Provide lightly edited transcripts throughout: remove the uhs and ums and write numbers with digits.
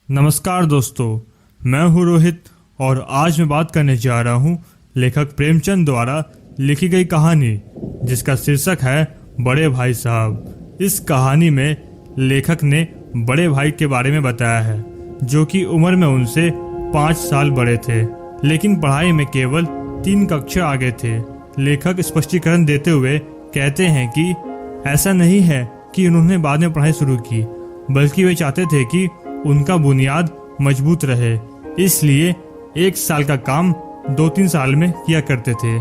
नमस्कार दोस्तों, मैं हूँ रोहित और आज मैं बात करने जा रहा हूँ लेखक प्रेमचंद द्वारा लिखी गई कहानी जिसका शीर्षक है बड़े भाई साहब। इस कहानी में लेखक ने बड़े भाई के बारे में बताया है जो कि उम्र में उनसे 5 साल बड़े थे, लेकिन पढ़ाई में केवल 3 कक्षा आगे थे। लेखक स्पष्टीकरण देते हुए कहते हैं कि ऐसा नहीं है कि उन्होंने बाद में पढ़ाई शुरू की, बल्कि वे चाहते थे कि उनका बुनियाद मजबूत रहे, इसलिए 1 साल का काम 2-3 साल में किया करते थे।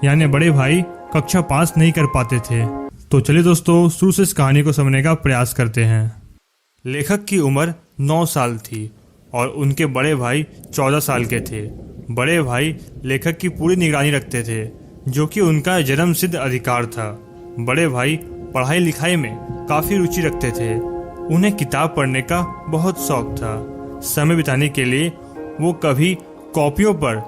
यानी बड़े भाई कक्षा पास नहीं कर पाते थे। तो चलिए दोस्तों, शुरू से इस कहानी को समझने का प्रयास करते हैं। लेखक की उम्र 9 साल थी और उनके बड़े भाई 14 साल के थे। बड़े भाई लेखक की पूरी निगरानी रखते थे, जो कि उनका जन्मसिद्ध अधिकार था। बड़े भाई पढ़ाई लिखाई में काफ़ी रुचि रखते थे। उन्हें किताब पढ़ने का बहुत शौक था। समय बिताने के लिए वो कभी कॉपियों पर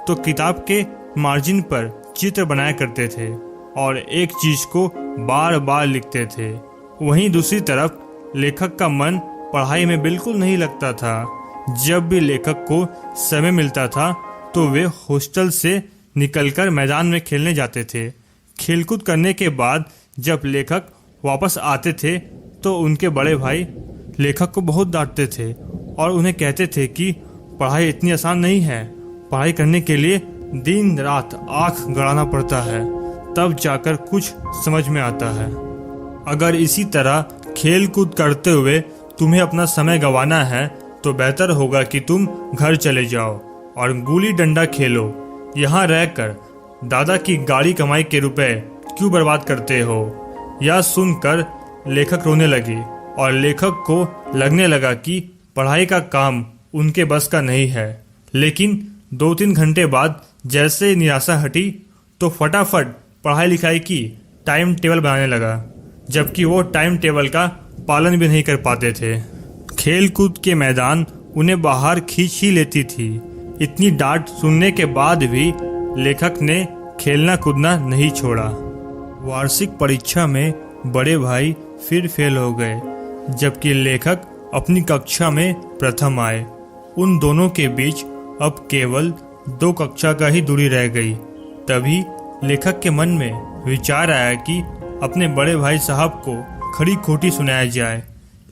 तो किताब के मार्जिन पर चित्र बनाया करते थे और एक चीज को बार बार लिखते थे। वहीं दूसरी तरफ लेखक का मन पढ़ाई में बिल्कुल नहीं लगता था। जब भी लेखक को समय मिलता था तो वे हॉस्टल से निकलकर मैदान में खेलने जाते थे। खेलकूद करने के बाद जब लेखक वापस आते थे तो उनके बड़े भाई लेखक को बहुत डांटते थे और उन्हें कहते थे कि पढ़ाई इतनी आसान नहीं है। पढ़ाई करने के लिए दिन रात आंख गड़ाना पड़ता है, तब जाकर कुछ समझ में आता है। अगर इसी तरह खेल कूद करते हुए तुम्हें अपना समय गंवाना है तो बेहतर होगा कि तुम घर चले जाओ और गुल्ली डंडा खेलो। यहाँ रहकर दादा की गाड़ी कमाई के रुपए क्यों बर्बाद करते हो। यह सुनकर लेखक रोने लगे और लेखक को लगने लगा कि पढ़ाई का काम उनके बस का नहीं है। लेकिन 2-3 घंटे बाद जैसे निराशा हटी तो फटाफट पढ़ाई लिखाई की टाइम टेबल बनाने लगा, जबकि वो टाइम टेबल का पालन भी नहीं कर पाते थे। खेल कूद के मैदान उन्हें बाहर खींच ही लेती थी। इतनी डांट सुनने के बाद भी लेखक ने खेलना कूदना नहीं छोड़ा। वार्षिक परीक्षा में बड़े भाई फिर फेल हो गए, जबकि लेखक अपनी कक्षा में प्रथम आए। उन दोनों के बीच अब केवल 2 कक्षा का ही दूरी रह गई। तभी लेखक के मन में विचार आया कि अपने बड़े भाई साहब को खरी खोटी सुनाया जाए,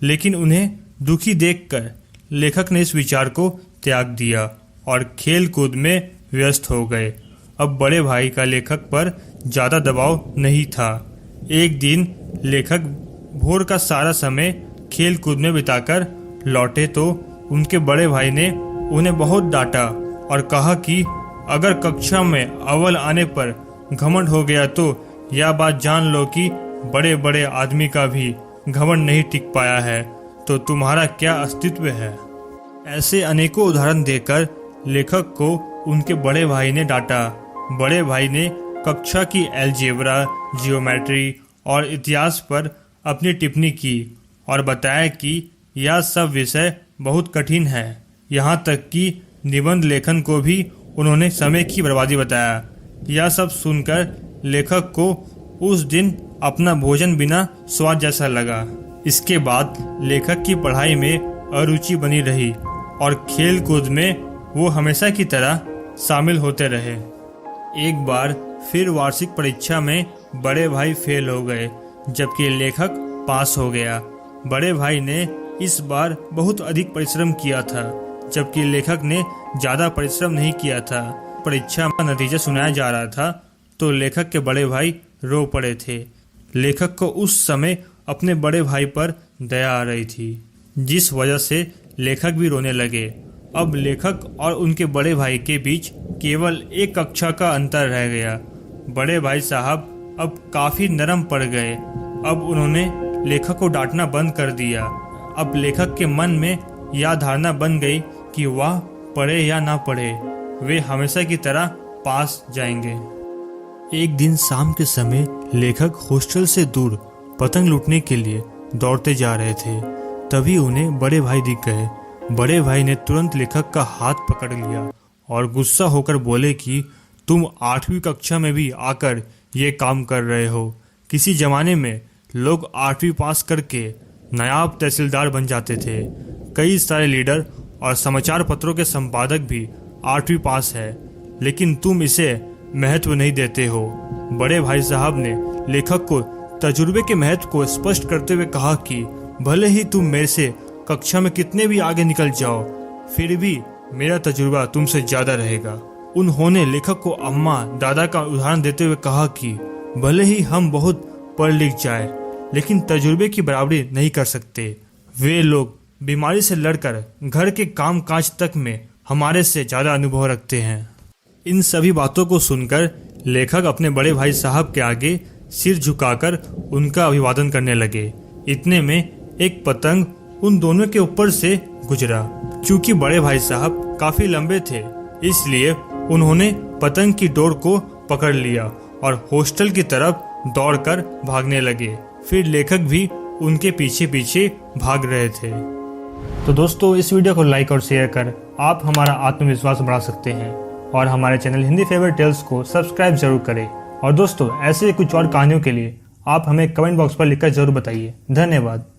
लेकिन उन्हें दुखी देखकर लेखक ने इस विचार को त्याग दिया और खेल कूद में व्यस्त हो गए। अब बड़े भाई का लेखक पर ज़्यादा दबाव नहीं था। एक दिन लेखक भोर का सारा समय खेल कूद में बिताकर लौटे तो उनके बड़े भाई ने उन्हें बहुत डांटा और कहा कि अगर कक्षा में अव्वल आने पर घमंड हो गया तो यह बात जान लो कि बड़े बड़े आदमी का भी घमंड नहीं टिक पाया है, तो तुम्हारा क्या अस्तित्व है। ऐसे अनेकों उदाहरण देकर लेखक को उनके बड़े भाई ने डांटा। बड़े भाई ने कक्षा की अलजेब्रा, जियोमेट्री और इतिहास पर अपनी टिप्पणी की और बताया कि यह सब विषय बहुत कठिन है। यहाँ तक कि निबंध लेखन को भी उन्होंने समय की बर्बादी बताया। यह सब सुनकर लेखक को उस दिन अपना भोजन बिना स्वाद जैसा लगा। इसके बाद लेखक की पढ़ाई में अरुचि बनी रही और खेल कूद में वो हमेशा की तरह शामिल होते रहे। एक बार फिर वार्षिक परीक्षा में बड़े भाई फेल हो गए, जबकि लेखक पास हो गया। बड़े भाई ने इस बार बहुत अधिक परिश्रम किया था, जबकि लेखक ने ज़्यादा परिश्रम नहीं किया था। परीक्षा का नतीजा सुनाया जा रहा था तो लेखक के बड़े भाई रो पड़े थे। लेखक को उस समय अपने बड़े भाई पर दया आ रही थी, जिस वजह से लेखक भी रोने लगे। अब लेखक और उनके बड़े भाई के बीच केवल 1 कक्षा का अंतर रह गया। बड़े भाई साहब अब काफ़ी नरम पड़ गए। अब उन्होंने लेखक को डांटना बंद कर दिया। अब लेखक के मन में यह धारणा बन गई कि वह पढ़े या ना पढ़े, वे हमेशा की तरह पास जाएंगे। एक दिन शाम के समय लेखक हॉस्टल से दूर पतंग लूटने के लिए दौड़ते जा रहे थे। तभी उन्हें बड़े भाई दिख गए। बड़े भाई ने तुरंत लेखक का हाथ पकड़ लिया और गुस्सा होकर बोले कि तुम 8वीं कक्षा में भी आकर ये काम कर रहे हो। किसी जमाने में लोग 8वीं पास करके नायाब तहसीलदार बन जाते थे। कई सारे लीडर और समाचार पत्रों के संपादक भी 8वीं पास है, लेकिन तुम इसे महत्व नहीं देते हो। बड़े भाई साहब ने लेखक को तजुर्बे के महत्व को स्पष्ट करते हुए कहा कि भले ही तुम मेरे से कक्षा में कितने भी आगे निकल जाओ, फिर भी मेरा तजुर्बा तुमसे ज्यादा रहेगा। उन्होंने लेखक को अम्मा दादा का उदाहरण देते हुए कहा कि भले ही हम बहुत पढ़ लिख जाए, लेकिन तजुर्बे की बराबरी नहीं कर सकते। वे लोग बीमारी से लड़कर घर के काम काज तक में हमारे से ज्यादा अनुभव रखते हैं। इन सभी बातों को सुनकर लेखक अपने बड़े भाई साहब के आगे सिर झुकाकर उनका अभिवादन करने लगे। इतने में एक पतंग उन दोनों के ऊपर से गुजरा। क्योंकि बड़े भाई साहब काफी लंबे थे, इसलिए उन्होंने पतंग की डोर को पकड़ लिया और हॉस्टल की तरफ दौड़कर भागने लगे। फिर लेखक भी उनके पीछे पीछे भाग रहे थे। तो दोस्तों, इस वीडियो को लाइक और शेयर कर आप हमारा आत्मविश्वास बढ़ा सकते हैं और हमारे चैनल हिंदी फेवरेट टेल्स को सब्सक्राइब जरूर करें। और दोस्तों, ऐसे कुछ और कहानियों के लिए आप हमें कमेंट बॉक्स पर लिखकर जरूर बताइए। धन्यवाद।